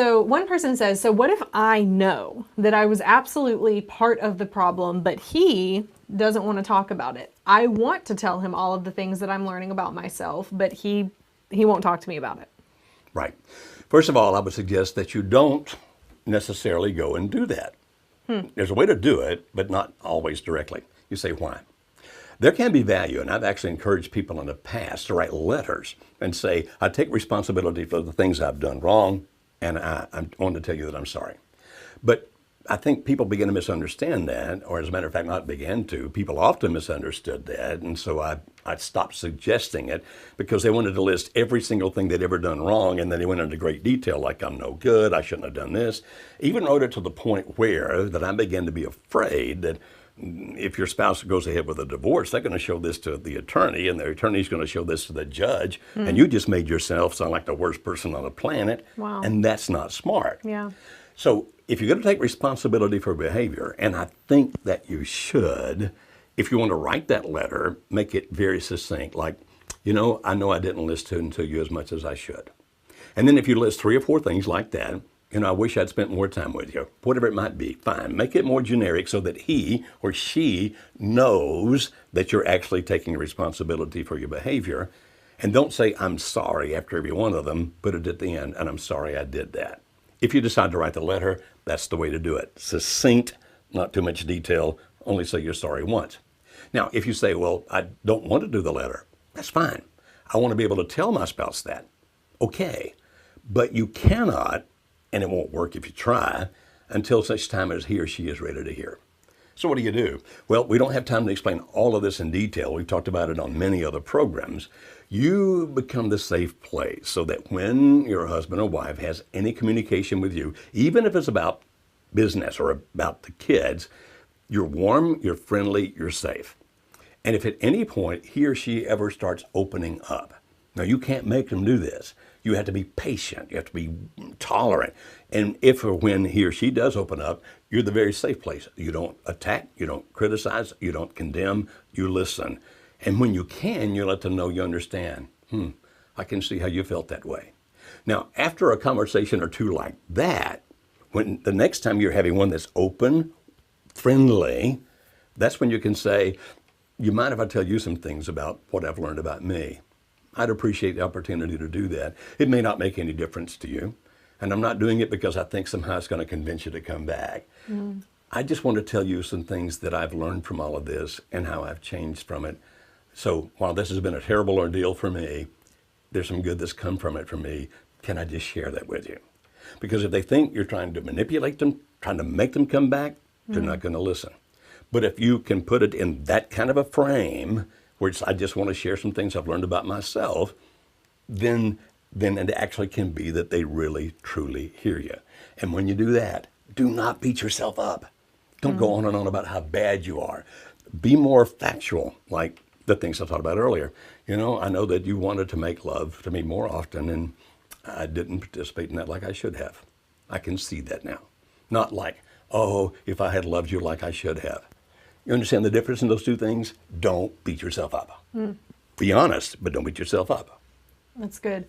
So one person says, so what if I know that I was absolutely part of the problem, but he doesn't want to talk about it? I want to tell him all of the things that I'm learning about myself, but he won't talk to me about it. Right. First of all, I would suggest that you don't necessarily go and do that. There's a way to do it, but not always directly. You say, why? There can be value, and I've actually encouraged people in the past to write letters and say, I take responsibility for the things I've done wrong, and I want to tell you that I'm sorry. But I think people begin to misunderstand that, or as a matter of fact, not begin to. People often misunderstood that, and so I stopped suggesting it because they wanted to list every single thing they'd ever done wrong, and then they went into great detail, like I'm no good, I shouldn't have done this. Even wrote it to the point where that I began to be afraid that if your spouse goes ahead with a divorce, they're going to show this to the attorney, and the attorney's going to show this to the judge, and you just made yourself sound like the worst person on the planet, Wow. and that's not smart. Yeah. So if you're going to take responsibility for behavior, and I think that you should, if you want to write that letter, make it very succinct, like, I know I didn't listen to you as much as I should. And then if you list 3 or 4 things like that, I wish I'd spent more time with you, whatever it might be, fine. Make it more generic so that he or she knows that you're actually taking responsibility for your behavior. And don't say, I'm sorry after every one of them, put it at the end, and I'm sorry I did that. If you decide to write the letter, that's the way to do it. Succinct, not too much detail, only say you're sorry once. Now, if you say, well, I don't want to do the letter, that's fine. I want to be able to tell my spouse that. Okay, but you cannot, and it won't work if you try, until such time as he or she is ready to hear. So what do you do? Well, we don't have time to explain all of this in detail. We've talked about it on many other programs. You become the safe place so that when your husband or wife has any communication with you, even if it's about business or about the kids, you're warm, you're friendly, you're safe. And if at any point he or she ever starts opening up, now you can't make them do this. You have to be patient. You have to be tolerant. And if or when he or she does open up, you're the very safe place. You don't attack, you don't criticize, you don't condemn, you listen. And when you can, you let them know you understand. I can see how you felt that way. Now, after a conversation or two like that, when the next time you're having one that's open, friendly, that's when you can say, you mind if I tell you some things about what I've learned about me? I'd appreciate the opportunity to do that. It may not make any difference to you, and I'm not doing it because I think somehow it's going to convince you to come back. I just want to tell you some things that I've learned from all of this and how I've changed from it. So while this has been a terrible ordeal for me, there's some good that's come from it for me. Can I just share that with you? Because if they think you're trying to manipulate them, trying to make them come back, they're not going to listen. But if you can put it in that kind of a frame, where it's, I just want to share some things I've learned about myself, then it actually can be that they really, truly hear you. And when you do that, do not beat yourself up. Don't go on and on about how bad you are. Be more factual, like the things I talked about earlier. I know that you wanted to make love to me more often, and I didn't participate in that like I should have. I can see that now. Not like, oh, if I had loved you like I should have. You understand the difference in those two things? Don't beat yourself up. Be honest, but don't beat yourself up. That's good.